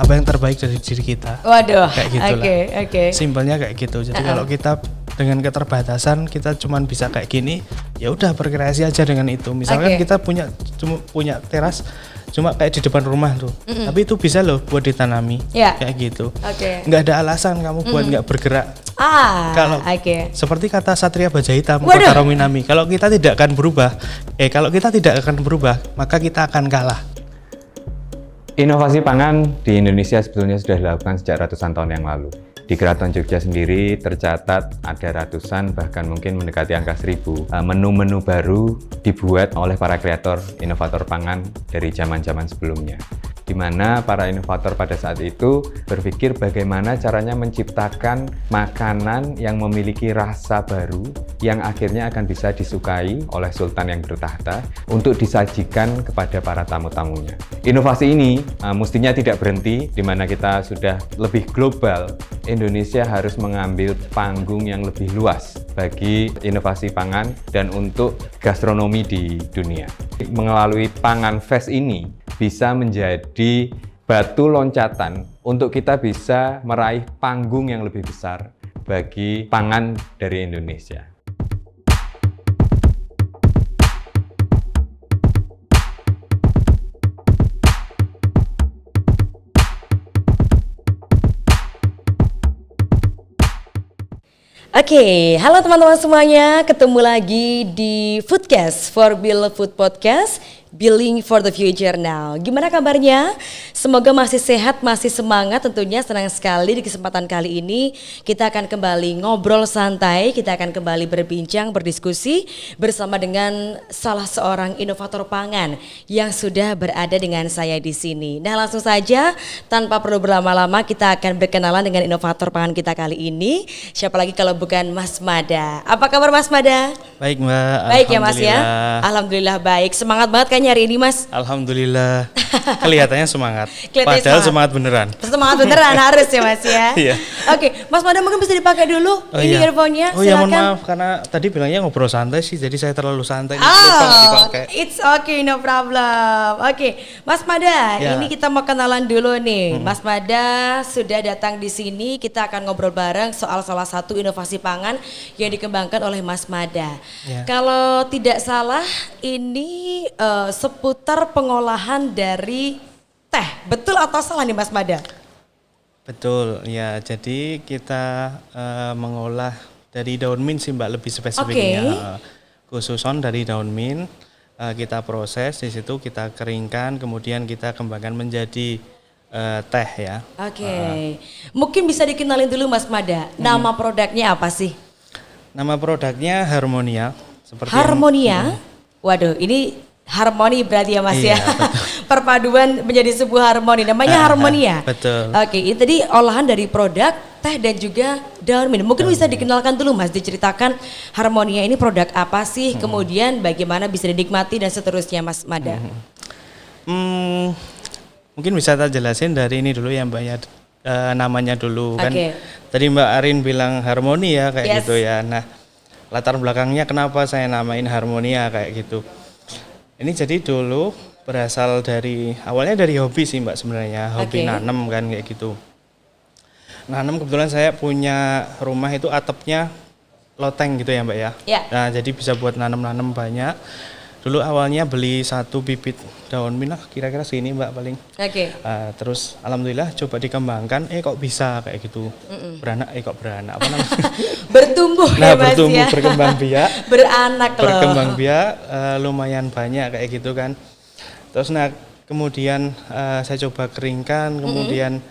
apa yang terbaik dari diri kita. Waduh, kayak gitu lah. Oke. Simpelnya kayak gitu. Jadi kalau kita dengan keterbatasan kita cuman bisa kayak gini, ya udah berkreasi aja dengan itu. Misalkan kita punya teras cuma kayak di depan rumah tuh, tapi itu bisa loh buat ditanami, kayak gitu. Nggak ada alasan kamu buat nggak bergerak. Kalau seperti kata Satria Baja Hitam, Kota Rominami, kalau kita tidak akan berubah, maka kita akan kalah. Inovasi pangan di Indonesia sebetulnya sudah dilakukan sejak ratusan tahun yang lalu. Di Keraton Jogja sendiri tercatat ada ratusan, bahkan mungkin mendekati angka 1000 menu-menu baru dibuat oleh para kreator inovator pangan dari zaman-zaman sebelumnya. Di mana para inovator pada saat itu berpikir bagaimana caranya menciptakan makanan yang memiliki rasa baru yang akhirnya akan bisa disukai oleh sultan yang bertahta untuk disajikan kepada para tamu-tamunya. Inovasi ini mestinya tidak berhenti, di mana kita sudah lebih global. Indonesia harus mengambil panggung yang lebih luas bagi inovasi pangan dan untuk gastronomi di dunia. Melalui Pangan Fest ini bisa menjadi batu loncatan untuk kita bisa meraih panggung yang lebih besar bagi pangan dari Indonesia. Oke, halo teman-teman semuanya, ketemu lagi di Foodcast for Build Food Podcast, Building for the Future Now. Gimana kabarnya? Semoga masih sehat, masih semangat tentunya. Senang sekali di kesempatan kali ini kita akan kembali ngobrol santai, kita akan kembali berbincang, berdiskusi bersama dengan salah seorang inovator pangan yang sudah berada dengan saya di sini. Nah, langsung saja tanpa perlu berlama-lama kita akan berkenalan dengan inovator pangan kita kali ini. Siapa lagi kalau bukan Mas Mada. Apa kabar Mas Mada? Baik Mbak. Baik ya Mas ya. Alhamdulillah baik. Semangat banget kayaknya hari ini Mas. Alhamdulillah. Kelihatannya semangat. Padahal semangat beneran. Semangat beneran harus ya Mas ya. Iya. Oke, Mas Mada mungkin bisa dipakai dulu ini earphone-nya. Oh iya, mohon maaf karena tadi bilangnya ngobrol santai sih, jadi saya terlalu santai. It's okay, no problem. Oke, Mas Mada, ini kita mau kenalan dulu nih. Mas Mada sudah datang di sini, kita akan ngobrol bareng soal salah satu inovasi pangan yang dikembangkan oleh Mas Mada. Kalau tidak salah, ini seputar pengolahan dari teh. Betul atau salah nih Mas Mada? Betul, ya. Jadi kita mengolah dari daun mint sih Mbak, lebih spesifiknya. Khususon dari daun mint, kita proses, di situ kita keringkan, kemudian kita kembangkan menjadi teh ya. Mungkin bisa dikenalin dulu Mas Mada, nama produknya apa sih? Nama produknya Harmonia. Harmonia? Waduh, ini harmoni berarti ya Mas ya. Perpaduan menjadi sebuah harmoni, namanya Harmonia. Betul. Oke, ini tadi olahan dari produk teh dan juga daun mint. Mungkin bisa dikenalkan dulu Mas, diceritakan Harmonia ini produk apa sih, kemudian bagaimana bisa dinikmati dan seterusnya Mas Mada. Mungkin bisa saya jelasin dari ini dulu ya Mbak ya, namanya dulu kan. Tadi Mbak Arin bilang Harmoni ya kayak gitu ya. Nah, latar belakangnya kenapa saya namain Harmonia kayak gitu. Ini jadi dulu berasal dari, awalnya dari hobi sih Mbak sebenarnya, hobi nanam kan kayak gitu. Nanam, kebetulan saya punya rumah itu atapnya loteng gitu ya Mbak ya. Nah, jadi bisa buat nanam-nanam banyak. Dulu awalnya beli satu bibit daun mint kira-kira segini Mbak paling. Terus alhamdulillah coba dikembangkan, kok bisa kayak gitu. Beranak apa namanya? Bertumbuh ya Mas ya. Berkembang biak. Beranak loh. Berkembang biak lumayan banyak kayak gitu kan. Terus kemudian saya coba keringkan, kemudian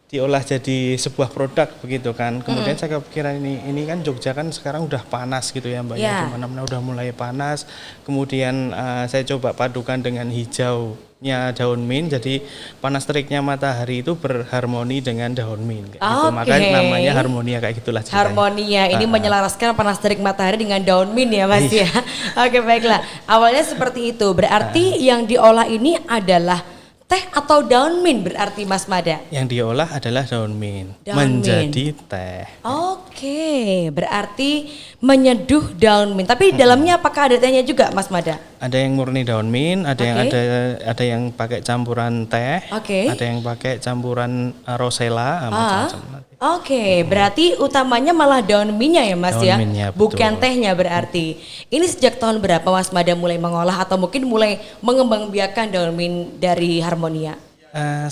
diolah jadi sebuah produk begitu kan. Kemudian saya kepikiran ini kan Jogja kan sekarang udah panas gitu ya Mbak ya, dimana-mana udah mulai panas. Kemudian saya coba padukan dengan hijaunya daun mint, jadi panas teriknya matahari itu berharmoni dengan daun mint kayak gitu. Makanya namanya Harmonia kayak gitulah ceritanya. Harmonia ini menyelaraskan panas terik matahari dengan daun mint ya Mas ya. Oke, baiklah. Awalnya seperti itu. Berarti yang diolah ini adalah teh atau daun mint berarti Mas Mada? Yang diolah adalah daun mint Daun menjadi teh. Oke, berarti menyeduh daun mint. Tapi dalamnya apakah ada tehnya juga Mas Mada? Ada yang murni daun mint, ada yang Oke. ada yang pakai campuran teh, Oke. ada yang pakai campuran rosella, macam-macam. Oke, berarti utamanya malah daun mintnya ya Mas Daun ya? mintnya, betul. Bukan tehnya berarti. Ini sejak tahun berapa Mas Mada mulai mengolah atau mungkin mulai mengembangbiakan daun mint dari Harmonia?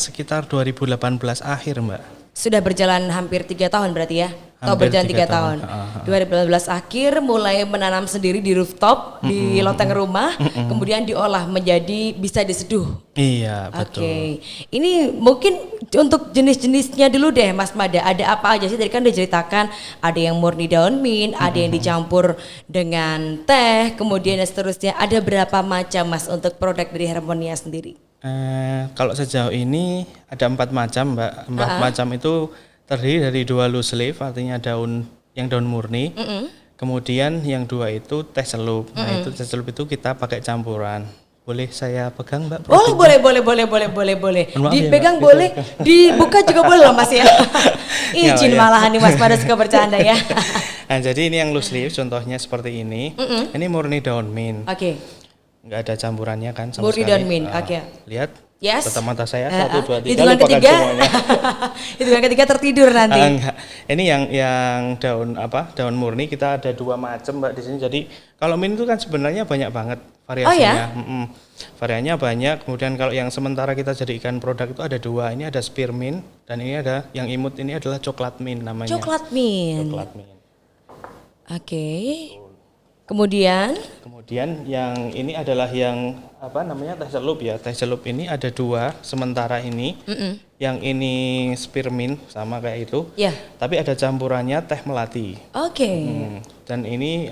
Sekitar 2018 akhir, Mbak. Sudah berjalan hampir 3 tahun berarti ya? Atau Hampir berjalan 3 3 tahun. tahun. 2018 akhir mulai menanam sendiri di rooftop, di loteng rumah, kemudian diolah menjadi bisa diseduh. Iya, Oke, betul. ini mungkin untuk jenis-jenisnya dulu deh Mas Mada. Ada apa aja sih? Tadi kan udah ceritakan ada yang murni daun mint, ada yang dicampur dengan teh, kemudian dan seterusnya. Ada berapa macam Mas untuk produk dari Harmonia sendiri? Kalau sejauh ini ada 4 macam, Mbak. 4 macam itu terdiri dari 2 loose leaf, artinya daun murni. Kemudian yang 2 itu teh celup. Nah, itu teh celup itu kita pakai campuran. Boleh saya pegang, Mbak? Oh, boleh. Maaf ya, Dipegang Mbak. boleh, dibuka juga boleh loh Mas ya. Izin Ya, Mbak, ya. malahan nih Mas Mada suka bercanda ya. Nah, jadi ini yang loose leaf, contohnya seperti ini. Ini murni daun mint. Oke, Nggak ada campurannya kan sama Murni sekali. daun mint, oke. Lihat. Yes. Tetap mata saya 1, 2, 3. Hitungan lupakan ketiga, semuanya. hitungan ketiga tertidur nanti. Enggak. Ini yang daun daun murni kita ada 2 macam, Mbak, di sini. Jadi kalau mint itu kan sebenarnya banyak banget variasinya. Oh ya? Variannya banyak. Kemudian kalau yang sementara kita jadikan produk itu ada 2. Ini ada spearmint dan ini ada yang imut, ini adalah coklat mint namanya. Coklat mint. Coklat mint. Oke. Kemudian, Yang ini adalah yang teh celup ya. Teh celup ini ada 2 sementara ini. Yang ini spearmint sama kayak itu. ya, Tapi ada campurannya teh melati. oke. Dan ini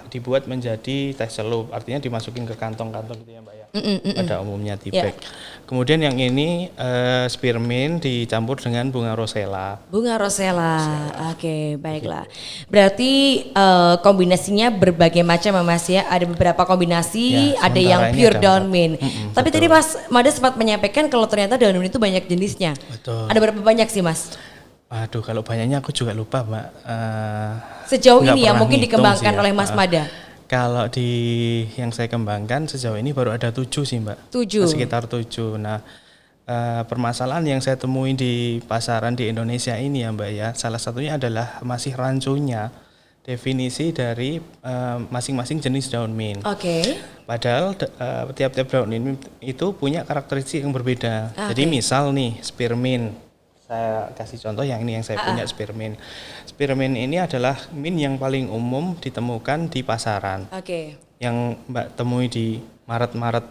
dibuat menjadi teh celup, artinya dimasukin ke kantong-kantong gitu ya, Mbak ya. Pada umumnya tea Ya. bag. Kemudian yang ini spearmint dicampur dengan bunga rosella. Bunga rosella. Oke, baiklah. Berarti kombinasinya berbagai macam ya, Mas ya. Ada beberapa kombinasi, Ya, ada sementara yang ini pure ada daun 4. mint. Tapi tadi Mas Mada sempat menyampaikan kalau ternyata daun mint itu banyak jenisnya. Betul. Ada berapa banyak sih, Mas? Aduh, kalau banyaknya aku juga lupa, Mbak. Sejauh Nggak ini yang pernah mungkin ngitung dikembangkan sih ya. oleh Mas Mada. Kalau yang saya kembangkan sejauh ini baru ada 7 sih, Mbak. 7. Sekitar 7. Nah, permasalahan yang saya temui di pasaran di Indonesia ini ya, Mbak ya, salah satunya adalah masih rancunya definisi dari masing-masing jenis daun mint. Oke. Padahal tiap-tiap daun mint itu punya karakteristik yang berbeda. Jadi misal nih spearmint, saya kasih contoh yang ini yang saya punya spearmint. Spearmint ini adalah mint yang paling umum ditemukan di pasaran. Oke. Yang Mbak temui di Maret-Maret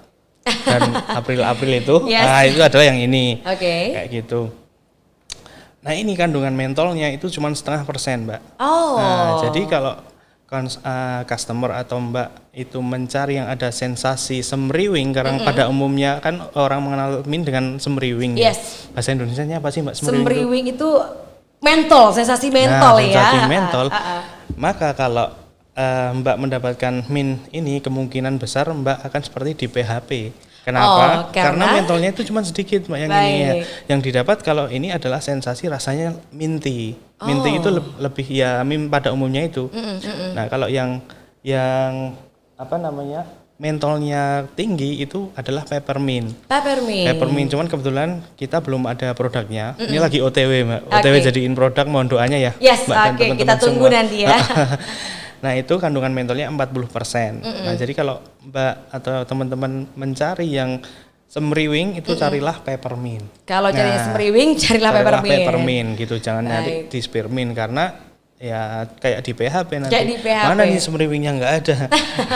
dan April-April itu, Yes. itu adalah yang ini. Oke. Kayak gitu. Nah, ini kandungan mentolnya itu cuma 0,5%, Mbak. Oh. Nah, jadi kalau customer atau Mbak itu mencari yang ada sensasi semriwing, karena pada umumnya kan orang mengenal mint dengan semriwing. Yes. Ya. Bahasa Indonesianya apa sih, Mbak? Semriwing itu? Semriwing itu mentol, sensasi mentol ya. Sensasi mentol. Maka kalau Mbak mendapatkan mint ini, kemungkinan besar Mbak akan seperti di PHP. Kenapa? Karena mentolnya itu cuma sedikit, Mbak, yang ini ya. Yang didapat kalau ini adalah sensasi rasanya minty. Minty itu lebih ya mint pada umumnya itu. Nah, kalau yang mentolnya tinggi itu adalah peppermint. Peppermint, cuman kebetulan kita belum ada produknya. Ini lagi OTW, Mbak. OTW jadiin produk, mohon doanya ya. Yes, Mbak dan teman-teman kita tunggu semua. nanti ya. Nah, itu kandungan mentolnya 40%. Nah, jadi kalau Mbak atau teman-teman mencari yang semriwing itu carilah peppermint. Kalau cari semriwing, carilah peppermint gitu. Jangan nyari di spearmint karena ya kayak di PHP nanti. Kayak di PHP. Mana nih semriwingnya nggak ada.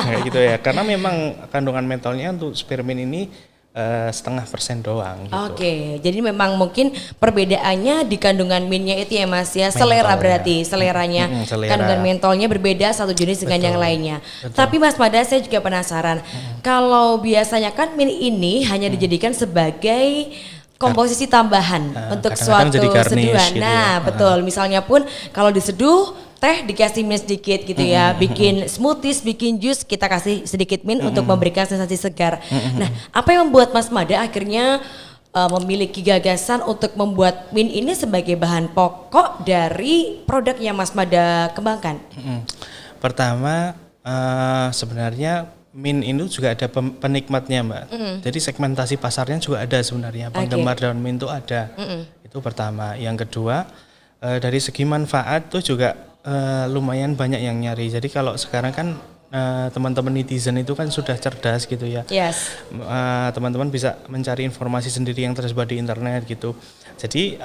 Kayak gitu ya. Karena memang kandungan mentolnya untuk spearmint ini 0,5% doang gitu. Oke, jadi memang mungkin perbedaannya di kandungan mintnya itu ya Mas ya, selera berarti, seleranya. Selera. Kandungan mentolnya berbeda satu jenis dengan yang lainnya. Tapi Mas Mada, saya juga penasaran, kalau biasanya kan mint ini hanya dijadikan sebagai komposisi tambahan untuk suatu seduhan. Gitu nah, betul. Misalnya pun kalau diseduh teh dikasih mint sedikit gitu ya. Bikin smoothies, bikin jus, kita kasih sedikit mint untuk memberikan sensasi segar. Nah, apa yang membuat Mas Mada akhirnya memiliki gagasan untuk membuat mint ini sebagai bahan pokok dari produk yang Mas Mada kembangkan? Pertama, sebenarnya mint itu juga ada penikmatnya, Mbak. Jadi segmentasi pasarnya juga ada sebenarnya. Penggemar daun mint itu ada. Itu pertama. Yang kedua, dari segi manfaat tuh juga lumayan banyak yang nyari. Jadi kalau sekarang kan teman-teman netizen itu kan sudah cerdas gitu ya. Yes. Teman-teman bisa mencari informasi sendiri yang tersebar di internet gitu. Jadi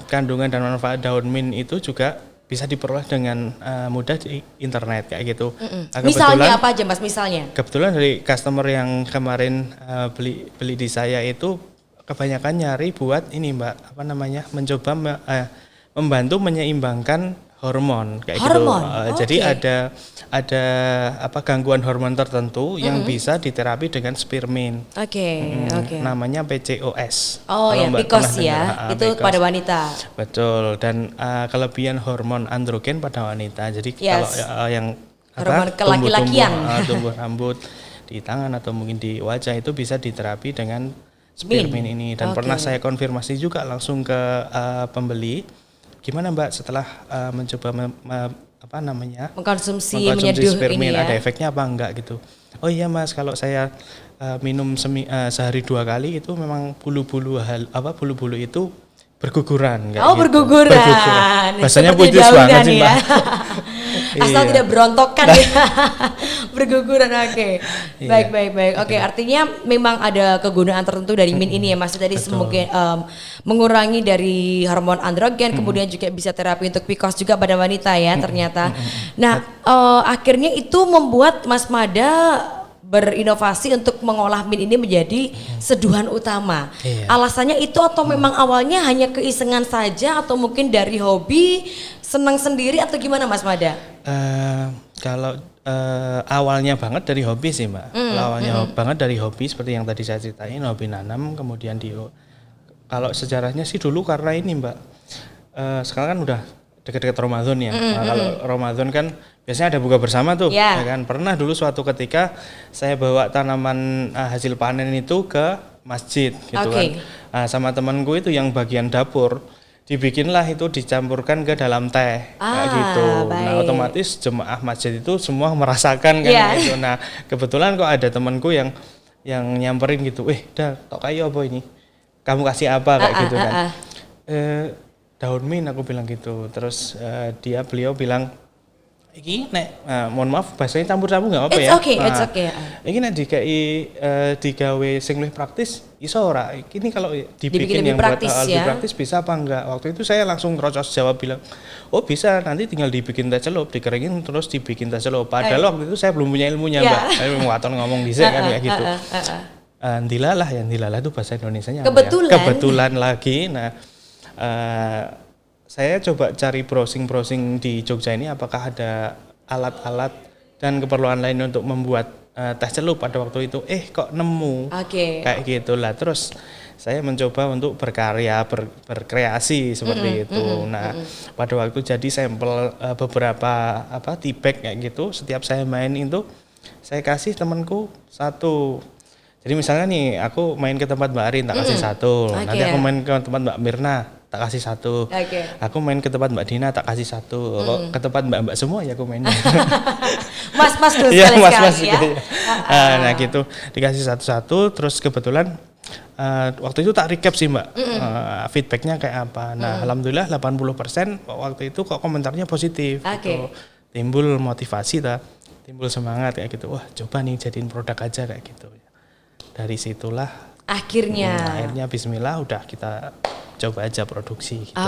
kandungan dan manfaat daun mint itu juga bisa diperoleh dengan mudah di internet kayak gitu. Misalnya apa aja Mas misalnya? Kebetulan dari customer yang kemarin beli di saya itu kebanyakan nyari buat ini Mbak, apa namanya, mencoba membantu menyeimbangkan hormon kayak hormon. Gitu. Jadi ada apa gangguan hormon tertentu yang bisa diterapi dengan spearmint. Oke. Namanya PCOS. Oh ya, PCOS ya. Itu PCOS. Pada wanita. Betul. Dan kelebihan hormon androgen pada wanita. Jadi kalau yang hormon kelaki-lakian, tumbuh rambut di tangan atau mungkin di wajah itu bisa diterapi dengan spearmint ini. Dan pernah saya konfirmasi juga langsung ke pembeli. Gimana Mbak setelah mencoba mengkonsumsi spearmint ini ya? Ada efeknya apa enggak gitu? Oh iya Mas, kalau saya minum sehari 2 kali itu memang bulu-bulu itu berguguran. Kayak gitu. Berguguran. Bahasanya putus banget sih Mbak. Asal tidak berontokan ya. Berguguran, oke. Baik. Oke, artinya memang ada kegunaan tertentu dari mint ini ya Mas. Tadi mungkin mengurangi dari hormon androgen, kemudian juga bisa terapi untuk PCOS juga pada wanita ya ternyata. Nah, akhirnya itu membuat Mas Mada berinovasi untuk mengolah mint ini menjadi seduhan utama. Alasannya itu atau memang awalnya hanya keisengan saja atau mungkin dari hobi, senang sendiri atau gimana Mas Mada? Kalau awalnya banget dari hobi sih Mbak. Awalnya banget dari hobi seperti yang tadi saya ceritain, hobi nanam, kemudian kalau sejarahnya sih dulu karena ini Mbak. Sekarang kan udah dekat-dekat Ramadan ya. Kalau Ramadan kan biasanya ada buka bersama tuh, ya kan. Pernah dulu suatu ketika saya bawa tanaman hasil panen itu ke masjid gitu kan. Sama temanku itu yang bagian dapur, dibikinlah itu dicampurkan ke dalam teh kayak gitu. Nah, otomatis jemaah masjid itu semua merasakan kan gitu. Nah, kebetulan kok ada temanku yang nyamperin gitu, dah tok kayu apa ini? Kamu kasih apa kayak gitu kan. Daun mint aku bilang gitu. Terus beliau bilang, iki nek mohon maaf bahasanya campur-campur enggak apa ya. It's okay. Iki nek digawe sing luwih praktis iso ora? Ini kalau dibikin yang praktis, buat lebih praktis bisa apa enggak? Waktu itu saya langsung rocos jawab bilang, "Oh, bisa, nanti tinggal dibikin teh celup, dikeringin terus dibikin teh celup." Padahal waktu itu saya belum punya ilmunya, Mbak. Saya mau waton ngomong dhisik kan kayak gitu. Ndilalah itu bahasa Indonesianya. Kebetulan lagi. Nah, saya coba cari browsing di Jogja ini apakah ada alat-alat dan keperluan lain untuk membuat teh celup pada waktu itu. Kok nemu kayak gitulah. Terus saya mencoba untuk berkreasi seperti itu. Nah, pada waktu jadi sampel beberapa tea bag kayak gitu. Setiap saya main itu saya kasih temanku satu. Jadi misalnya nih aku main ke tempat Mbak Arin tak kasih satu. Nanti aku main ke tempat Mbak Mirna tak kasih satu. Aku main ke tempat Mbak Dina tak kasih satu. Ke tempat Mbak semua ya aku main. Mas terus mas ya. Nah gitu dikasih satu-satu. Terus kebetulan waktu itu tak recap sih Mbak, feedbacknya kayak apa. Nah alhamdulillah 80% waktu itu kok komentarnya positif. Gitu. Timbul motivasi timbul semangat kayak gitu. Wah coba nih jadiin produk aja kayak gitu. Dari situlah akhirnya bismillah udah kita coba aja produksi gitu.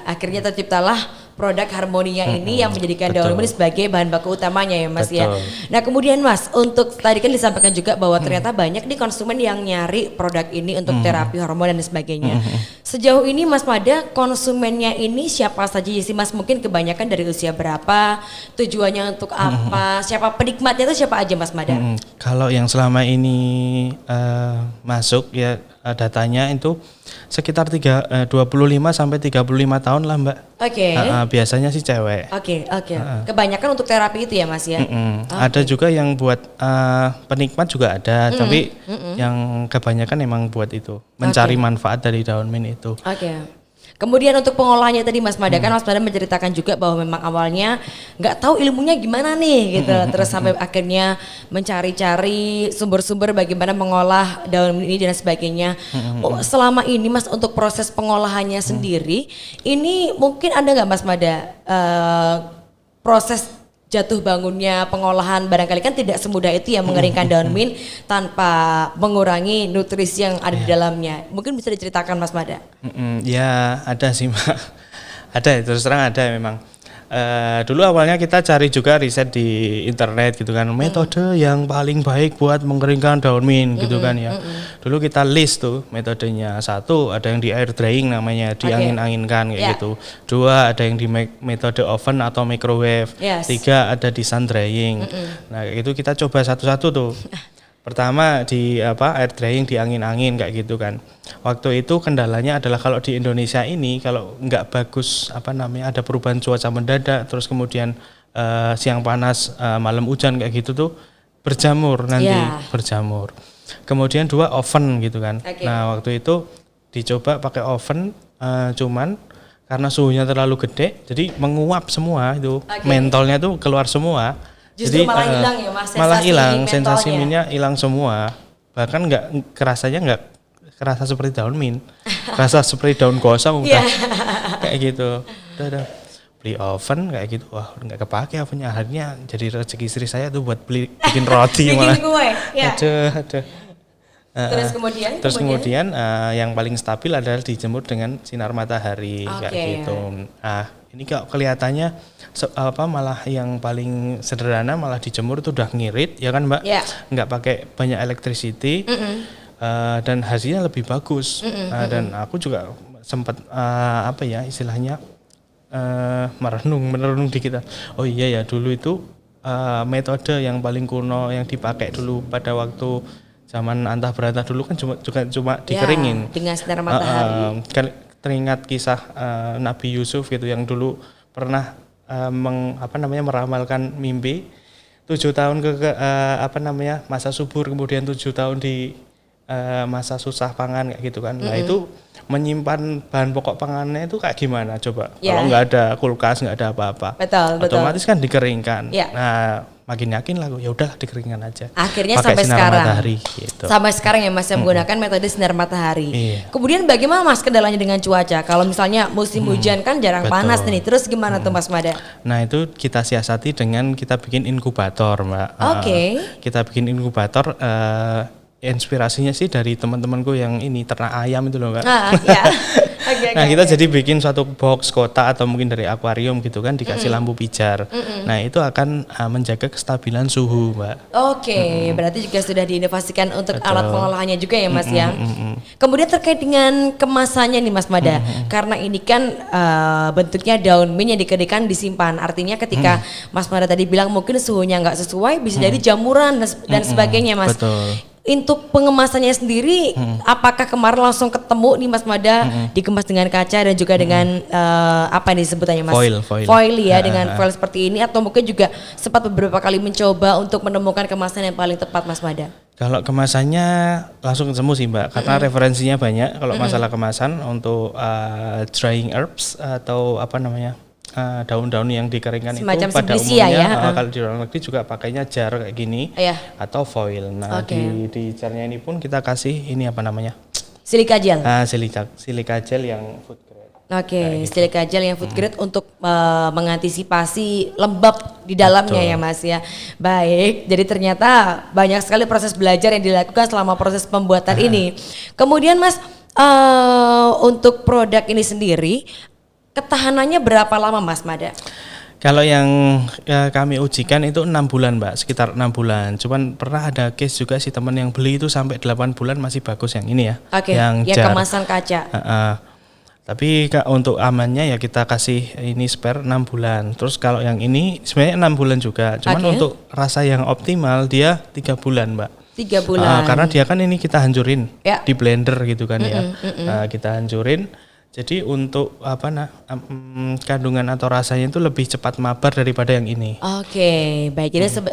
Akhirnya terciptalah produk Harmonia ini yang menjadikan daun mint sebagai bahan baku utamanya ya Mas ya. Nah kemudian Mas, untuk tadi kan disampaikan juga bahwa ternyata banyak nih konsumen yang nyari produk ini untuk terapi hormon dan sebagainya. Sejauh ini Mas Mada, konsumennya ini siapa saja sih Mas? Mungkin kebanyakan dari usia berapa, tujuannya untuk apa, siapa penikmatnya itu siapa aja Mas Mada? Kalau yang selama ini masuk ya datanya itu sekitar 25 sampai 35 tahun lah Mbak. Oke. Biasanya sih cewek. Oke. Kebanyakan untuk terapi itu ya Mas ya? Ada juga yang buat penikmat juga ada, tapi yang kebanyakan emang buat itu, mencari manfaat dari daun mint itu. Oke. Kemudian untuk pengolahannya tadi Mas Mada, kan Mas Mada menceritakan juga bahwa memang awalnya nggak tahu ilmunya gimana nih gitu, terus sampai akhirnya mencari-cari sumber-sumber bagaimana mengolah daun ini dan sebagainya. Selama ini Mas untuk proses pengolahannya sendiri, ini mungkin ada nggak Mas Mada proses jatuh bangunnya pengolahan, barangkali kan tidak semudah itu ya mengeringkan daun mint tanpa mengurangi nutrisi yang ada di dalamnya. Mungkin bisa diceritakan Mas Mada? Ya ada sih Mbak. Ada, terus terang ada memang. Dulu awalnya kita cari juga riset di internet gitu kan, metode yang paling baik buat mengeringkan daun mint gitu kan ya. Dulu kita list tuh metodenya. Satu, ada yang di air drying namanya, diangin-anginkan kayak gitu. Dua, ada yang di metode oven atau microwave. Tiga, ada di sun drying. Nah kayak gitu kita coba satu-satu tuh. Pertama di air drying, diangin-angin kayak gitu kan. Waktu itu kendalanya adalah kalau di Indonesia ini kalau nggak bagus ada perubahan cuaca mendadak, terus kemudian siang panas malam hujan kayak gitu tuh berjamur nanti berjamur. Kemudian dua, oven gitu kan. Nah waktu itu dicoba pakai oven, cuman karena suhunya terlalu gede jadi menguap semua itu, mentolnya tuh keluar semua. Justru jadi malah hilang ya Mas, malah hilang, sensasi mintnya hilang semua, bahkan nggak kerasa seperti daun mint, kerasa seperti daun gosong udah kayak gitu. Udah beli oven kayak gitu, wah nggak kepake ovennya, akhirnya jadi rezeki istri saya tuh buat bikin roti malah. Bikin kue, ya. Ada. Terus kemudian yang paling stabil adalah dijemur dengan sinar matahari kayak gitu. Ini kalau kelihatannya malah yang paling sederhana malah dijemur itu udah ngirit ya kan Mbak, nggak pakai banyak electricity dan hasilnya lebih bagus. Dan aku juga sempat istilahnya merenung dikit. Oh iya ya, dulu itu metode yang paling kuno yang dipakai dulu pada waktu zaman antah berantah dulu kan cuma dikeringin dengan sinar matahari. Teringat kisah Nabi Yusuf gitu yang dulu pernah meramalkan mimpi 7 tahun masa subur, kemudian 7 tahun di masa susah pangan kayak gitu kan. Nah itu menyimpan bahan pokok pangannya itu kayak gimana coba? Kalau nggak ada kulkas, nggak ada apa-apa, otomatis kan dikeringkan. Nah makin yakin lah, ya udah dikeringkan aja. Akhirnya pakai sampai sekarang matahari, gitu. Sampai sekarang ya Mas yang menggunakan metode sinar matahari. Kemudian bagaimana Mas kendalanya dengan cuaca? Kalau misalnya musim hujan kan jarang panas nih, terus gimana tuh Mas Mada? Nah itu kita siasati dengan kita bikin inkubator Mbak. Kita bikin inkubator. Inspirasinya sih dari teman-temanku yang ini ternak ayam itu loh Kak. Nah kita jadi bikin suatu box kotak atau mungkin dari akuarium gitu kan, dikasih lampu pijar. Nah itu akan menjaga kestabilan suhu Mbak. Berarti juga sudah diinovasikan untuk alat pengolahannya juga ya Mas ya. Kemudian terkait dengan kemasannya nih Mas Mada, karena ini kan bentuknya daun mint yang dikeringkan disimpan. Artinya ketika Mas Mada tadi bilang mungkin suhunya nggak sesuai, bisa jadi jamuran dan sebagainya Mas. Untuk pengemasannya sendiri, apakah kemarin langsung ketemu nih Mas Mada dikemas dengan kaca dan juga dengan apa nih sebutannya Mas? Foil ya, dengan foil seperti ini, atau mungkin juga sempat beberapa kali mencoba untuk menemukan kemasan yang paling tepat Mas Mada? Kalau kemasannya langsung ketemu sih Mbak, karena referensinya banyak. Kalau masalah kemasan untuk drying herbs atau daun-daun yang dikeringkan semacam itu pada umumnya kalau di luar negeri juga pakainya jar kayak gini atau foil. Nah di jarnya ini pun kita kasih ini silika gel. Silika gel yang food grade. Silika gel yang food grade untuk mengantisipasi lembab di dalamnya ya Mas ya. Baik, jadi ternyata banyak sekali proses belajar yang dilakukan selama proses pembuatan ini. Kemudian Mas, untuk produk ini sendiri ketahanannya berapa lama Mas Mada? Kalau yang kami ujikan itu 6 bulan Mbak, sekitar 6 bulan. Cuman pernah ada case juga si teman yang beli itu sampai 8 bulan masih bagus yang ini ya. Yang jar. Kemasan kaca. Tapi untuk amannya ya kita kasih ini spare 6 bulan. Terus kalau yang ini sebenarnya 6 bulan juga. Cuman untuk rasa yang optimal dia 3 bulan, Mbak. 3 bulan. Karena dia kan ini kita hancurin di blender gitu kan ya. Kita hancurin. Jadi untuk kandungan atau rasanya itu lebih cepat mabar daripada yang ini. Oke, baik. Jadi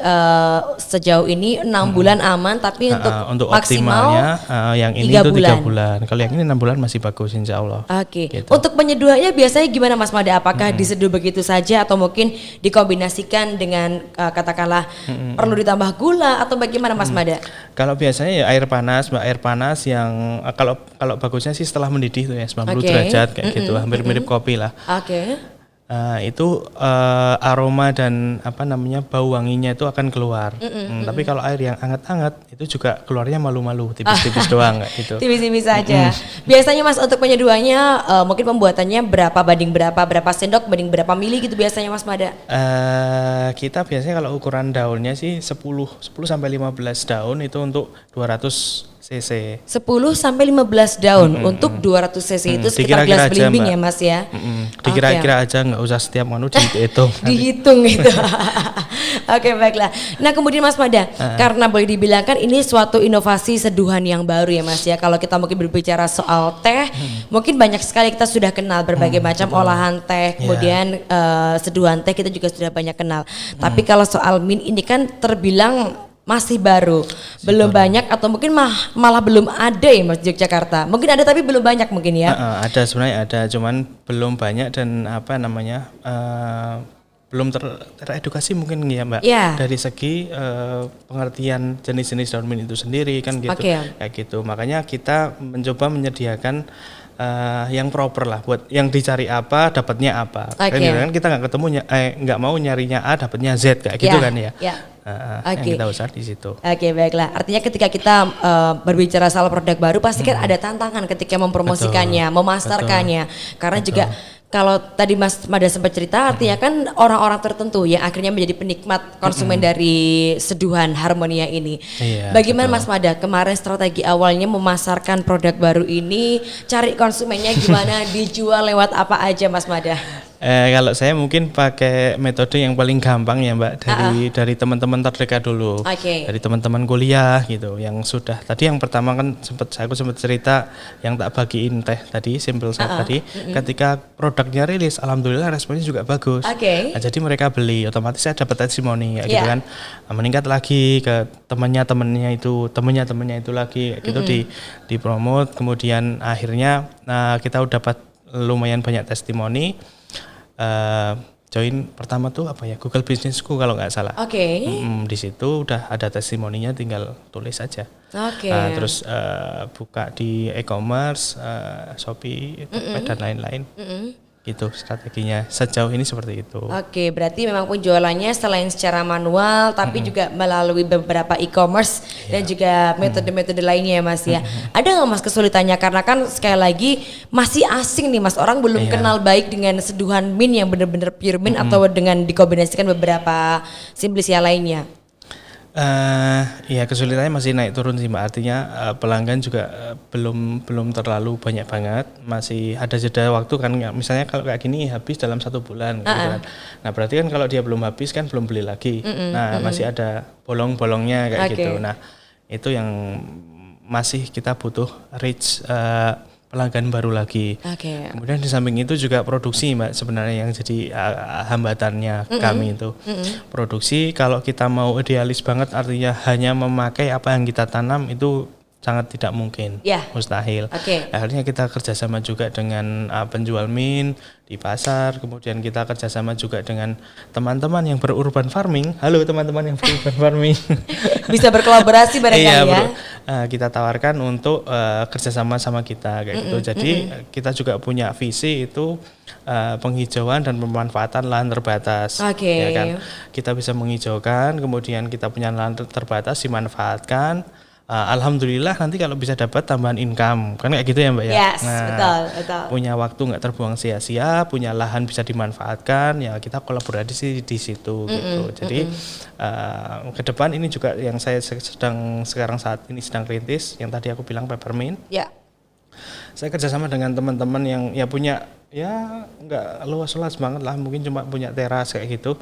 sejauh ini 6 bulan aman, tapi untuk optimalnya yang ini itu 3 bulan. Kalau yang ini 6 bulan masih bagus insya Allah. Oke. Gitu. Untuk penyeduhannya biasanya gimana Mas Mada? Apakah diseduh begitu saja atau mungkin dikombinasikan dengan katakanlah perlu ditambah gula atau bagaimana Mas Mada? Kalau biasanya ya air panas, Mbak, air panas yang kalau bagusnya sih setelah mendidih tuh ya 90 derajat kayak gitu, hampir mirip kopi lah. Oke. Itu aroma dan bau wanginya itu akan keluar. Tapi kalau air yang hangat-hangat itu juga keluarnya malu-malu, tipis-tipis doang kayak gitu. Tipis-tipis saja. Biasanya Mas untuk penyeduhannya mungkin pembuatannya berapa sendok banding berapa mili gitu biasanya Mas Mada? Kita biasanya kalau ukuran daunnya sih 10 sampai 15 daun itu untuk 200 cc. 10 sampai 15 daun untuk 200 cc itu sekitar gelas belimbing ya Mas ya. Dikira-kira aja, nggak usah setiap dihitung. Dihitung itu. Oke, baiklah. Nah kemudian Mas Mada, karena boleh dibilang kan ini suatu inovasi seduhan yang baru ya Mas ya. Kalau kita mungkin berbicara soal teh, mungkin banyak sekali kita sudah kenal berbagai macam olahan teh, kemudian seduhan teh kita juga sudah banyak kenal. Tapi kalau soal min ini kan terbilang masih baru, belum banyak atau mungkin malah belum ada ya Mas Yogyakarta. Mungkin ada tapi belum banyak mungkin ya. Ada sebenarnya ada, cuman belum banyak dan belum teredukasi mungkin ya Mbak. Dari segi pengertian jenis-jenis daun mint itu sendiri kan gitu. Kayak gitu. Makanya kita mencoba menyediakan yang proper lah buat yang dicari apa dapatnya apa. Kan kita nggak mau nyarinya A dapatnya Z kayak gitu kan ya. Yang kita usaha di situ. Oke, baiklah. Artinya ketika kita berbicara soal produk baru pasti kan ada tantangan ketika mempromosikannya, memasarkannya. Karena juga kalau tadi Mas Mada sempat cerita artinya kan orang-orang tertentu yang akhirnya menjadi penikmat konsumen dari seduhan Harmonia ini. Bagaimana Mas Mada kemarin strategi awalnya memasarkan produk baru ini, cari konsumennya gimana, dijual lewat apa aja Mas Mada? Kalau saya mungkin pakai metode yang paling gampang ya Mbak, dari teman-teman terdekat dulu, dari teman-teman kuliah gitu, yang sudah tadi yang pertama kan aku sempat cerita yang tak bagiin teh tadi, simple saat tadi, ketika produknya rilis, alhamdulillah responnya juga bagus. Nah, jadi mereka beli, otomatis saya dapat testimoni gitu kan, meningkat lagi ke temannya itu lagi, gitu di promote, kemudian akhirnya kita udah dapat lumayan banyak testimoni. Join pertama tuh Google Business School kalau nggak salah. Di situ udah ada testimoninya, tinggal tulis aja. Terus buka di e-commerce, Shopee, Tokped dan lain-lain. Gitu strateginya sejauh ini seperti itu. Berarti memang penjualannya selain secara manual tapi juga melalui beberapa e-commerce dan juga metode-metode lainnya ya Mas ya. Ada nggak Mas kesulitannya karena kan sekali lagi masih asing nih Mas, orang belum kenal baik dengan seduhan mint yang benar-benar pure mint atau dengan dikombinasikan beberapa simplisia lainnya? Kesulitannya masih naik turun sih Mbak, artinya pelanggan juga belum terlalu banyak banget, masih ada jeda waktu kan, misalnya kalau kayak gini habis dalam 1 bulan gitu kan. Nah berarti kan kalau dia belum habis kan belum beli lagi, masih ada bolong-bolongnya kayak gitu. Nah itu yang masih kita butuh reach pelanggan baru lagi. Kemudian di samping itu juga produksi Mbak, sebenarnya yang jadi hambatannya kami itu. Produksi kalau kita mau idealis banget, artinya hanya memakai apa yang kita tanam itu sangat tidak mungkin, mustahil. Akhirnya kita kerjasama juga dengan penjual mint di pasar, kemudian kita kerjasama juga dengan teman-teman yang berurban farming. Halo teman-teman yang berurban farming. Bisa berkolaborasi barangkali kita tawarkan untuk kerjasama sama kita kayak gitu. Jadi kita juga punya visi itu penghijauan dan pemanfaatan lahan terbatas. Ya kan? Kita bisa menghijaukan, kemudian kita punya lahan terbatas dimanfaatkan. Alhamdulillah nanti kalau bisa dapat tambahan income kan kayak gitu ya Mbak ya. Yes, betul. Punya waktu nggak terbuang sia-sia, punya lahan bisa dimanfaatkan, ya kita kolaborasi di situ gitu. Jadi ke depan ini juga yang saya sekarang saat ini sedang rintis, yang tadi aku bilang peppermint. Saya kerjasama dengan teman-teman yang ya punya ya nggak luas-luas banget lah, mungkin cuma punya teras kayak gitu,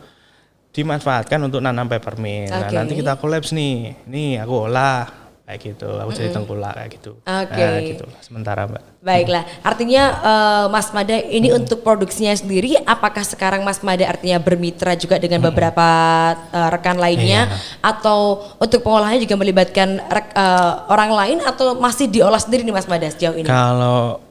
dimanfaatkan untuk nanam peppermint. Nah nanti kita collabs nih aku olah kayak gitu, aku jadi tengkulak kayak gitu. Nah, gitu lah sementara Mbak. Baiklah, artinya Mas Mada ini untuk produksinya sendiri, apakah sekarang Mas Mada artinya bermitra juga dengan beberapa rekan lainnya, atau untuk pengolahannya juga melibatkan orang lain, atau masih diolah sendiri nih Mas Mada sejauh ini? Kalau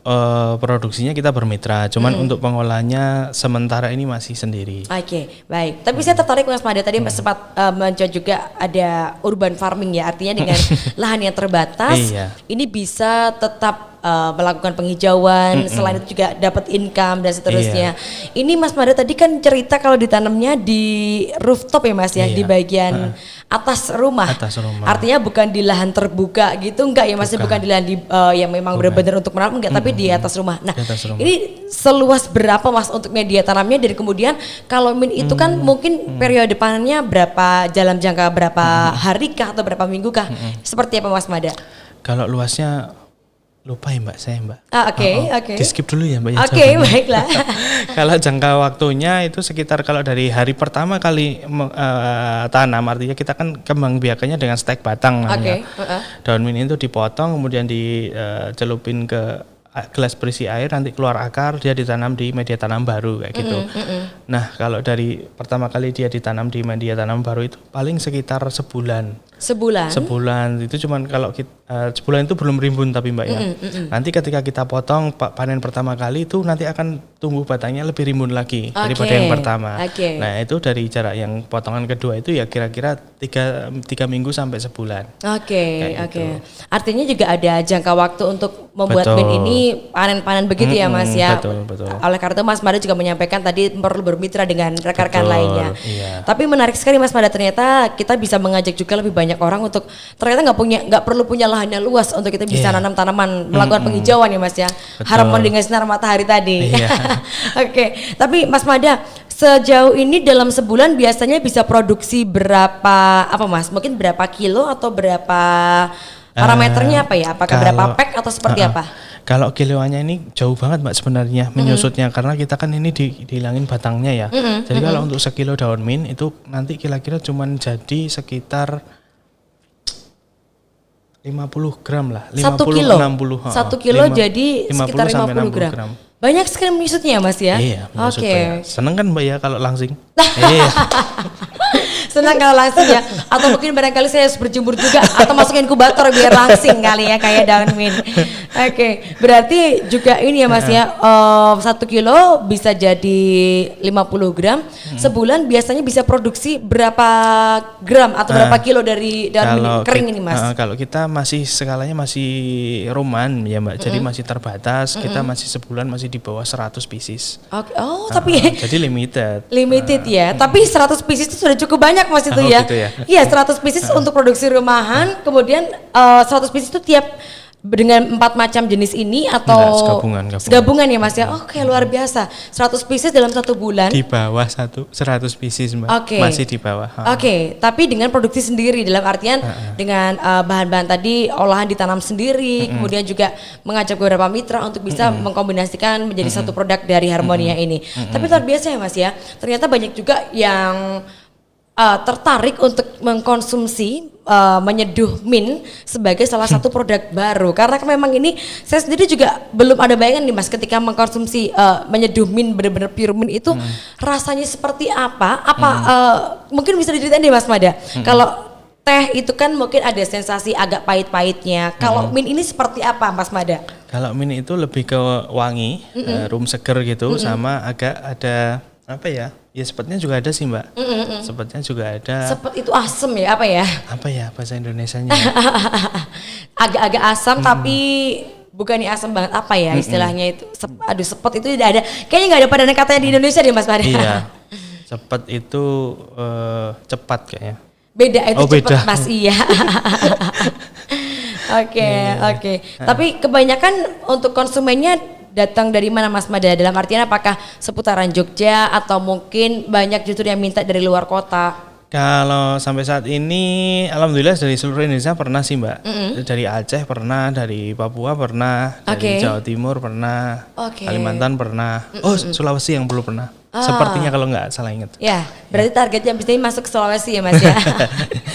produksinya kita bermitra, cuman untuk pengolahannya sementara ini masih sendiri. Oke, baik. Tapi saya tertarik Mas Mada tadi sempat mencoba juga ada urban farming ya, artinya dengan lahan yang terbatas, ini bisa tetap melakukan penghijauan, selain itu juga dapat income dan seterusnya. Ini Mas Mada tadi kan cerita kalau ditanamnya di rooftop ya Mas ya, di bagian atas rumah. Artinya bukan di lahan terbuka gitu, enggak ya Mas, bukan di lahan yang memang benar-benar untuk menanam, enggak, tapi di atas rumah. Nah, ini seluas berapa Mas untuk media tanamnya, dan kemudian kalau mint itu kan mungkin periode panennya berapa, dalam jangka berapa hari kah atau berapa minggu kah? Seperti apa Mas Mada? Kalau luasnya lupa ya Mbak, saya Mbak. Oke. Di skip dulu ya Mbak. Oke, baiklah. Kalau jangka waktunya itu sekitar, kalau dari hari pertama kali tanam, artinya kita kan kembang biakannya dengan stek batang namanya. Daun mint itu dipotong, kemudian dicelupin ke gelas berisi air, nanti keluar akar, dia ditanam di media tanam baru kayak gitu. Nah kalau dari pertama kali dia ditanam di media tanam baru itu paling sekitar sebulan. Sebulan itu cuman kalau sebulan itu belum rimbun tapi Mbak ya. Nanti ketika kita potong panen pertama kali itu nanti akan tumbuh batangnya lebih rimbun lagi daripada yang pertama. Nah itu dari jarak yang potongan kedua itu ya kira-kira 3 minggu sampai sebulan. Oke. Artinya juga ada jangka waktu untuk membuat mint ini panen-panen begitu ya Mas ya. Betul. Oleh karena itu Mas Mada juga menyampaikan tadi perlu bermitra dengan rekan-rekan lainnya. Tapi menarik sekali Mas Mada, ternyata kita bisa mengajak juga lebih banyak orang untuk ternyata nggak perlu punya lahan yang luas untuk kita bisa nanam tanaman, melakukan penghijauan ya Mas ya. Harmoni dengan sinar matahari tadi. Oke. Tapi Mas Mada, sejauh ini dalam sebulan biasanya bisa produksi berapa Mas? Mungkin berapa kilo atau berapa parameternya apa ya? Apakah berapa pack atau seperti apa? Kalau kiloannya ini jauh banget Mbak sebenarnya menyusutnya, karena kita kan ini dihilangin batangnya ya. Jadi kalau untuk sekilo daun mint itu nanti kira-kira cuman jadi sekitar 50 gram lah, 50 60. 1 kilo jadi sekitar 50 gram. Banyak sekali menyusutnya Mas ya? Iya, menyusutnya. Seneng kan Mbak ya kalau langsing? Senang kalau langsing ya, atau mungkin barangkali saya harus berjemur juga atau masukin inkubator biar langsing kali ya, kayak daun mint. Oke, berarti juga ini ya Mas ya, 1 kilo bisa jadi 50 gram. Sebulan biasanya bisa produksi berapa gram atau berapa kilo dari daun mint kering ini Mas? Kalau kita masih skalanya masih roman ya Mbak, jadi masih terbatas. Kita masih sebulan masih di bawah 100 pieces. Tapi jadi limited ya. Tapi 100 pieces itu sudah cukup banyak Mas itu ya. Gitu ya. Iya, 100 pieces untuk produksi rumahan, kemudian 100 pieces itu tiap dengan 4 macam jenis ini atau gabungan ya Mas ya. Oke, luar biasa. 100 pieces dalam 1 bulan. Di bawah 100 pieces Mbak. Masih di bawah. Tapi dengan produksi sendiri, dalam artian dengan bahan-bahan tadi olahan ditanam sendiri, kemudian juga mengajak beberapa mitra untuk bisa mengkombinasikan menjadi satu produk dari Harmonia ini. Tapi luar biasa ya Mas ya. Ternyata banyak juga yang tertarik untuk mengkonsumsi menyeduh mint sebagai salah satu produk baru, karena memang ini saya sendiri juga belum ada bayangan nih Mas ketika mengkonsumsi menyeduh mint benar-benar pure mint itu rasanya seperti apa mungkin bisa diceritain deh Mas Mada. Kalau teh itu kan mungkin ada sensasi agak pahit-pahitnya, kalau mint ini seperti apa Mas Mada? Kalau mint itu lebih ke wangi, rum seger gitu, sama agak ada apa ya? Ya sepetnya juga ada sih Mbak. Sepetnya juga ada. Sepet itu asem ya, apa ya? Apa ya bahasa Indonesianya? Agak-agak asam tapi bukan asam banget, apa ya istilahnya itu? Sepet itu tidak ada. Kayaknya nggak ada padanan katanya di Indonesia deh Mas Mada. Iya. Sepet itu cepat kayaknya. Beda itu beda. Cepet Mas, iya. Oke. Tapi kebanyakan untuk konsumennya datang dari mana Mas Mada? Dalam artian apakah seputaran Jogja atau mungkin banyak justru yang minta dari luar kota? Kalau sampai saat ini, alhamdulillah dari seluruh Indonesia pernah sih Mbak. Dari Aceh pernah, dari Papua pernah, dari Jawa Timur pernah, Kalimantan pernah. Oh, Sulawesi yang belum pernah. Sepertinya kalau nggak salah ingat. Ya, berarti targetnya bisa masuk ke Sulawesi ya Mas ya.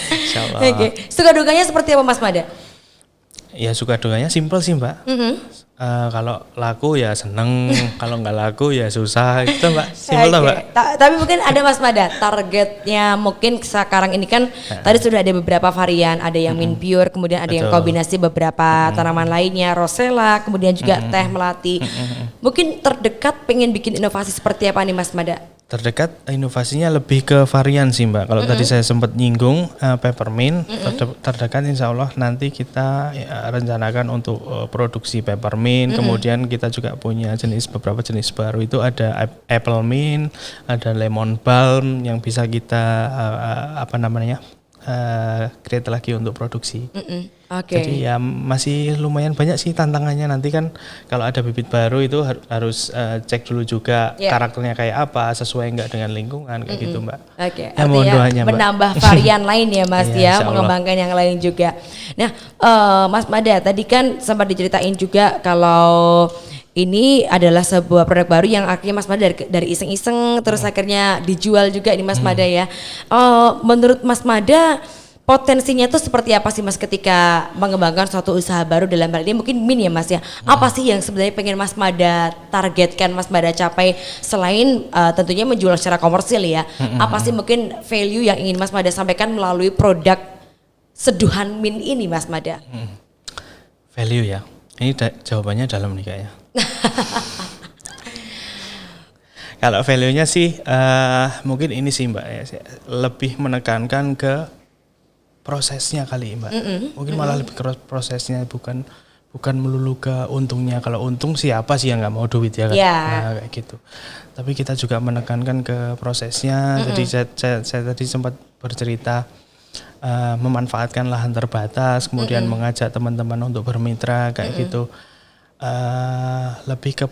Insyaallah. Oke. Suka dukanya seperti apa Mas Mada? Ya suka dukanya simpel sih Mbak. Kalau laku ya seneng, kalau nggak laku ya susah gitu Mbak. Simpel lah Mbak. Tapi mungkin ada Mas Mada, targetnya mungkin sekarang ini kan tadi sudah ada beberapa varian, ada yang min pure, kemudian ada yang kombinasi beberapa tanaman lainnya, rosella, kemudian juga teh melati. Mungkin terdekat pengen bikin inovasi seperti apa nih Mas Mada? Terdekat inovasinya lebih ke varian sih Mbak. Kalau tadi saya sempat nyinggung peppermint, terdekat insya Allah nanti kita rencanakan untuk produksi peppermint. Kemudian kita juga punya beberapa jenis baru, itu ada apple mint, ada lemon balm yang bisa kita create lagi untuk produksi. Jadi ya masih lumayan banyak sih tantangannya. Nanti kan kalau ada bibit baru itu harus cek dulu juga karakternya kayak apa, sesuai enggak dengan lingkungan kayak gitu Mbak. Mohon doanya Mbak. Menambah varian lain ya Mas ya, mengembangkan yang lain juga. Nah Mas Mada tadi kan sempat diceritain juga kalau ini adalah sebuah produk baru yang akhirnya Mas Mada dari iseng-iseng terus akhirnya dijual juga nih Mas Mada ya. Menurut Mas Mada potensinya tuh seperti apa sih Mas ketika mengembangkan suatu usaha baru, dalam hal ini mungkin min ya Mas ya. Apa sih yang sebenarnya pengen Mas Mada targetkan, Mas Mada capai selain tentunya menjual secara komersil ya. Apa sih mungkin value yang ingin Mas Mada sampaikan melalui produk seduhan min ini Mas Mada? Value ya. Ini jawabannya dalam nih kayaknya. Kalau value-nya sih mungkin ini sih Mbak ya, lebih menekankan ke prosesnya kali Mbak. Mungkin malah lebih ke prosesnya, bukan melulu ke untungnya. Kalau untung siapa sih yang nggak mau duit ya kan? Nah, kayak gitu. Tapi kita juga menekankan ke prosesnya. Jadi saya tadi sempat bercerita memanfaatkan lahan terbatas, kemudian mengajak teman-teman untuk bermitra kayak gitu. Lebih ke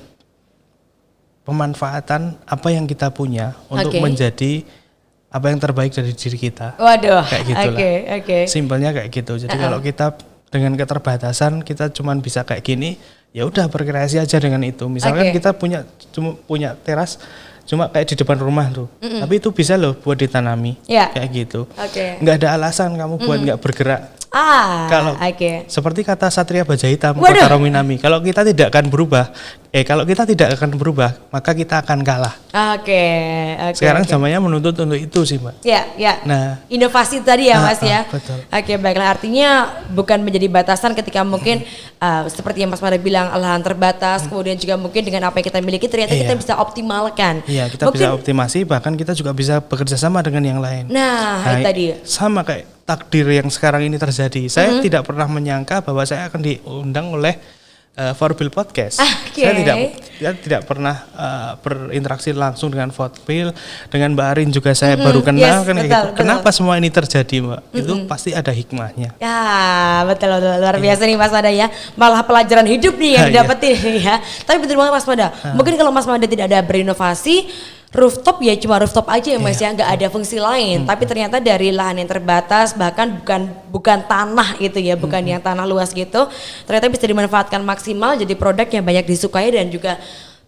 pemanfaatan apa yang kita punya untuk menjadi apa yang terbaik dari diri kita. Waduh, kayak gitulah. Simpelnya kayak gitu. Jadi kalau kita dengan keterbatasan kita cuman bisa kayak gini, ya udah berkreasi aja dengan itu. Misalkan kita punya teras cuma kayak di depan rumah tuh, tapi itu bisa loh buat ditanami, kayak gitu. Nggak ada alasan kamu buat nggak bergerak. Kalau seperti kata Satria Baja Hitam, kota Rominami, kalau kita tidak akan berubah, maka kita akan kalah. Sekarang zamannya menuntut untuk itu sih Mbak. Nah, inovasi tadi ya Mas ya. Betul. Baiklah, artinya bukan menjadi batasan ketika mungkin seperti yang Mas Mada bilang lahan terbatas, kemudian juga mungkin dengan apa yang kita miliki ternyata kita bisa optimalkan. Kita bisa optimasi, bahkan kita juga bisa bekerja sama dengan yang lain. Nah itu tadi. Sama kayak takdir yang sekarang ini terjadi. Saya tidak pernah menyangka bahwa saya akan diundang oleh Forbil Podcast. Saya tidak pernah berinteraksi langsung dengan Forbil, dengan Mbak Arin juga saya baru kenal kan gitu. Kenapa semua ini terjadi Mbak? Itu pasti ada hikmahnya. Ya betul luar biasa nih Mas Mada ya. Malah pelajaran hidup nih yang didapetin ya. Tapi betul banget Mas Mada. Mungkin kalau Mas Mada tidak ada berinovasi, rooftop ya cuma rooftop aja ya Mas ya, nggak ada fungsi lain. Tapi ternyata dari lahan yang terbatas, bahkan bukan tanah gitu ya, bukan yang tanah luas gitu, ternyata bisa dimanfaatkan maksimal jadi produk yang banyak disukai dan juga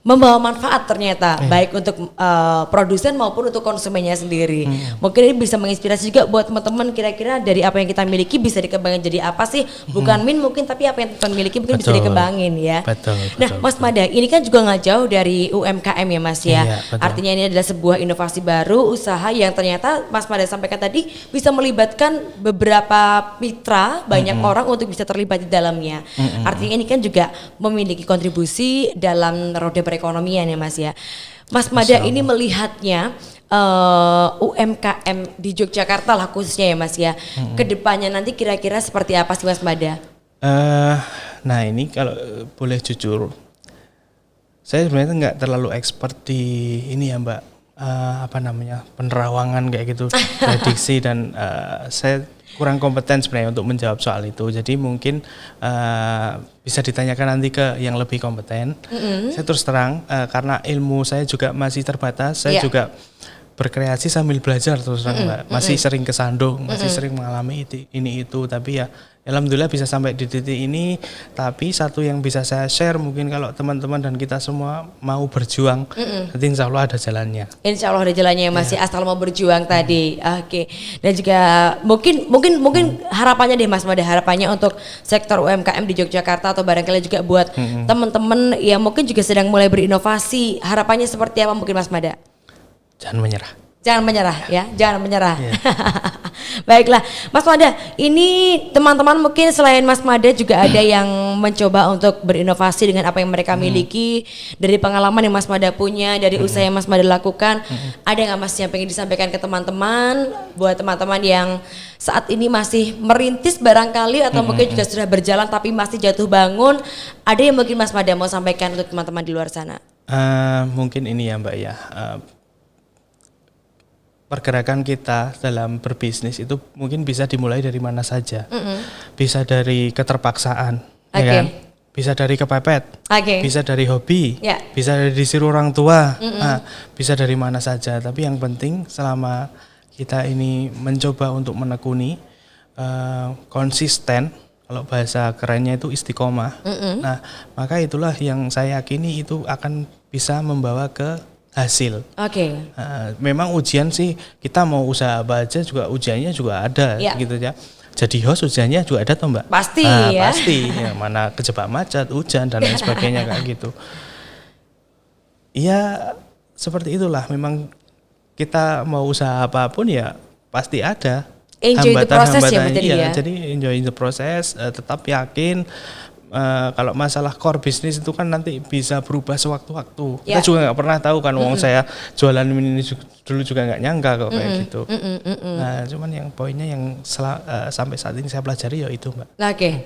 membawa manfaat ternyata baik untuk produsen maupun untuk konsumennya sendiri. Mungkin ini bisa menginspirasi juga buat teman-teman, kira-kira dari apa yang kita miliki bisa dikembangin jadi apa sih? Bukan min mungkin, tapi apa yang teman miliki mungkin bisa dikembangin ya. Nah Mas Mada, ini kan juga nggak jauh dari UMKM ya Mas ya. Artinya ini adalah sebuah inovasi baru, usaha yang ternyata Mas Mada sampaikan tadi bisa melibatkan beberapa mitra, banyak orang untuk bisa terlibat di dalamnya. Artinya ini kan juga memiliki kontribusi dalam roda perekonomian ya Mas ya. Mas Mada ini melihatnya UMKM di Yogyakarta lah khususnya ya Mas ya. Kedepannya nanti kira-kira seperti apa sih Mas Mada? Nah ini kalau boleh jujur, saya sebenarnya nggak terlalu expert di ini ya Mbak, penerawangan kayak gitu, prediksi dan saya kurang kompeten sebenarnya untuk menjawab soal itu. Jadi mungkin bisa ditanyakan nanti ke yang lebih kompeten. Saya terus terang karena ilmu saya juga masih terbatas. Saya juga berkreasi sambil belajar terus terang Mbak. Masih sering kesandung, masih sering mengalami ini itu, tapi ya alhamdulillah bisa sampai di titik ini. Tapi satu yang bisa saya share mungkin kalau teman-teman dan kita semua mau berjuang, nanti insya Allah ada jalannya. Insya Allah ada jalannya ya Mas, asal mau berjuang tadi. Oke. Dan juga mungkin harapannya deh Mas Mada, harapannya untuk sektor UMKM di Yogyakarta atau barangkali juga buat teman-teman yang mungkin juga sedang mulai berinovasi, harapannya seperti apa mungkin Mas Mada? Jangan menyerah. Jangan menyerah ya, jangan menyerah. Baiklah, Mas Mada, ini teman-teman mungkin selain Mas Mada juga ada yang mencoba untuk berinovasi dengan apa yang mereka miliki, dari pengalaman yang Mas Mada punya, dari usaha yang Mas Mada lakukan. Ada nggak Mas yang pengen disampaikan ke teman-teman, buat teman-teman yang saat ini masih merintis barangkali atau mungkin juga sudah berjalan tapi masih jatuh bangun, ada yang mungkin Mas Mada mau sampaikan untuk teman-teman di luar sana? Mungkin ini ya Mbak ya. Pergerakan kita dalam berbisnis itu mungkin bisa dimulai dari mana saja. Bisa dari keterpaksaan, ya kan? Bisa dari kepepet, bisa dari hobi, bisa dari disuruh orang tua, bisa dari mana saja. Tapi yang penting selama kita ini mencoba untuk menekuni, konsisten, kalau bahasa kerennya itu istiqomah. Nah, maka itulah yang saya yakini itu akan bisa membawa ke hasil. Memang ujian sih kita mau usaha apa aja juga ujiannya juga ada gitu ya. Jadi host ujiannya juga ada toh Mbak. Pasti ya. Pasti. Ya, mana kejebak macet, hujan dan lain sebagainya kayak gitu. Iya seperti itulah. Memang kita mau usaha apapun ya pasti ada. Enjoy the process ya berarti ya. Jadi enjoy the process, tetap yakin. Kalau masalah core bisnis itu kan nanti bisa berubah sewaktu-waktu. Kita juga nggak pernah tahu kan, saya jualan ini dulu juga nggak nyangka kok kayak gitu. Nah, cuman yang poinnya yang sampai saat ini saya pelajari ya itu Mbak.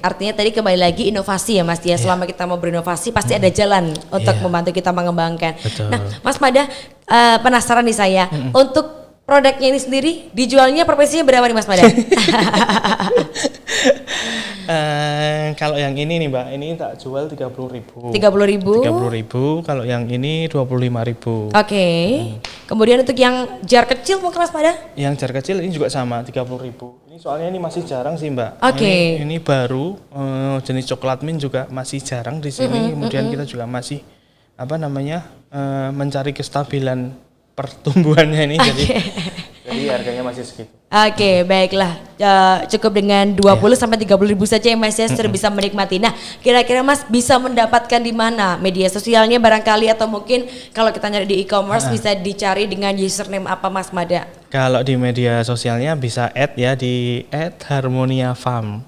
Artinya tadi kembali lagi inovasi ya Mas ya. Selama kita mau berinovasi pasti ada jalan untuk membantu kita mengembangkan. Betul. Nah, Mas Mada penasaran nih saya untuk produknya ini sendiri dijualnya per piece-nya berapa nih Mas Mada? Kalau yang ini nih Mbak, ini tak jual 30.000. 30.000. 30.000, kalau yang ini 25.000. Kemudian untuk yang jar kecil mungkin Mas Mada? Yang jar kecil ini juga sama 30.000. Ini soalnya ini masih jarang sih Mbak. Ini baru jenis coklat mint juga masih jarang di sini. Kemudian kita juga masih mencari kestabilan pertumbuhannya ini jadi harganya masih segitu. Baiklah, cukup dengan 20 sampai 30.000 saja ya Mas ya sudah bisa menikmati. Nah, kira-kira Mas bisa mendapatkan di mana? Media sosialnya barangkali atau mungkin kalau kita nyari di e-commerce bisa dicari dengan username apa Mas Mada? Kalau di media sosialnya bisa add ya di @Harmonia Farm.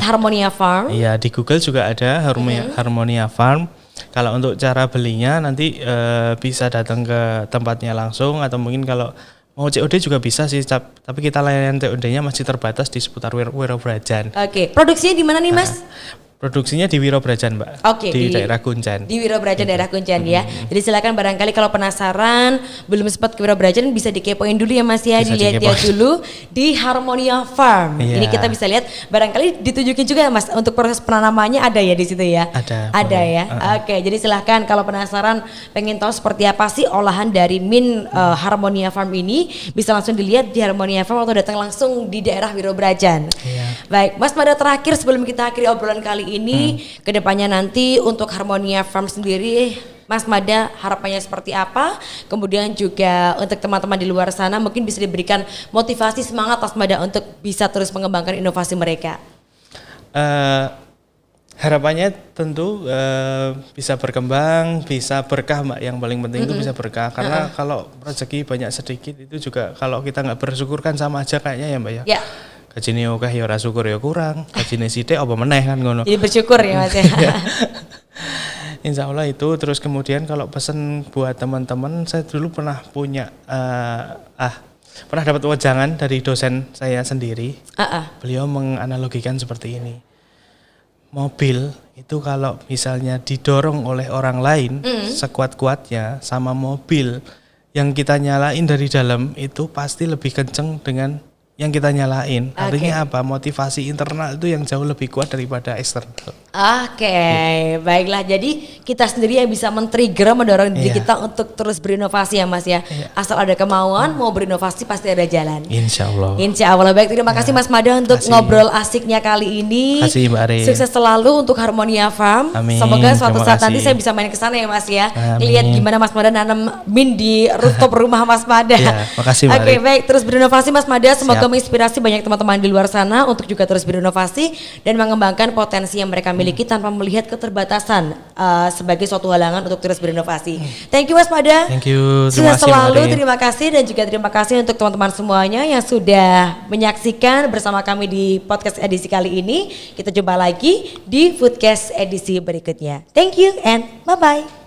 @Harmonia Farm. Iya, di Google juga ada Harmonia Farm. Kalau untuk cara belinya nanti bisa datang ke tempatnya langsung atau mungkin kalau mau COD juga bisa sih, tapi kita layanan COD-nya masih terbatas di seputar Wirobrajan. Produksinya di mana nih Mas? Produksinya di Wirobrajan Mbak, di daerah Kuncen. Di Wirobrajan daerah Kuncen ya. Jadi silakan barangkali kalau penasaran belum sempat ke Wirobrajan bisa dikepoin dulu ya Mas ya, dilihat dulu di Harmonia Farm. Ini kita bisa lihat barangkali ditunjukin juga Mas untuk proses penanamannya ada ya di situ ya. Ada ya. Jadi silahkan kalau penasaran pengen tahu seperti apa sih olahan dari mint Harmonia Farm ini bisa langsung dilihat di Harmonia Farm atau datang langsung di daerah Wirobrajan. Baik, Mas Mada terakhir sebelum kita akhiri obrolan kali ini, kedepannya nanti untuk Harmonia Farm sendiri, Mas Mada harapannya seperti apa? Kemudian juga untuk teman-teman di luar sana mungkin bisa diberikan motivasi semangat Mas Mada untuk bisa terus mengembangkan inovasi mereka. Harapannya tentu bisa berkembang, bisa berkah Mbak. Yang paling penting itu bisa berkah. Karena kalau rezeki banyak sedikit itu juga kalau kita nggak bersyukur kan sama aja kayaknya ya Mbak ya. Gajine oke ya ora syukur ya kurang, gajine sithik apa meneh kan ngono. Jadi bersyukur ya Mas ya. Insya Allah itu. Terus kemudian kalau pesan buat teman-teman, saya dulu pernah punya pernah dapat wejangan dari dosen saya sendiri. Beliau menganalogikan seperti ini. Mobil itu kalau misalnya didorong oleh orang lain sekuat-kuatnya sama mobil yang kita nyalain dari dalam itu pasti lebih kenceng dengan yang kita nyalain. Artinya apa? Motivasi internal itu yang jauh lebih kuat daripada eksternal. Baiklah. Jadi kita sendiri yang bisa men-trigger, mendorong diri kita untuk terus berinovasi ya Mas ya. Asal ada kemauan, mau berinovasi pasti ada jalan. Insya Allah. Insya Allah. Baik, terima kasih Mas Mada untuk ngobrol asiknya kali ini. Kasih Mbak Arin. Sukses selalu untuk Harmonia Farm. Amin. Semoga suatu saat nanti saya bisa main ke sana ya Mas ya. Lihat gimana Mas Mada nanam min di rooftop rumah Mas Mada. Ya, makasih Mbak Arin. Baik, terus berinovasi Mas Mada. Semoga menginspirasi banyak teman-teman di luar sana untuk juga terus berinovasi dan mengembangkan potensi yang mereka miliki tanpa melihat keterbatasan sebagai suatu halangan untuk terus berinovasi. Thank you Mas Mada. Thank you. Sudah selalu terima kasih, dan juga terima kasih untuk teman-teman semuanya yang sudah menyaksikan bersama kami di podcast edisi kali ini. Kita jumpa lagi di Foodcast edisi berikutnya. Thank you and bye-bye.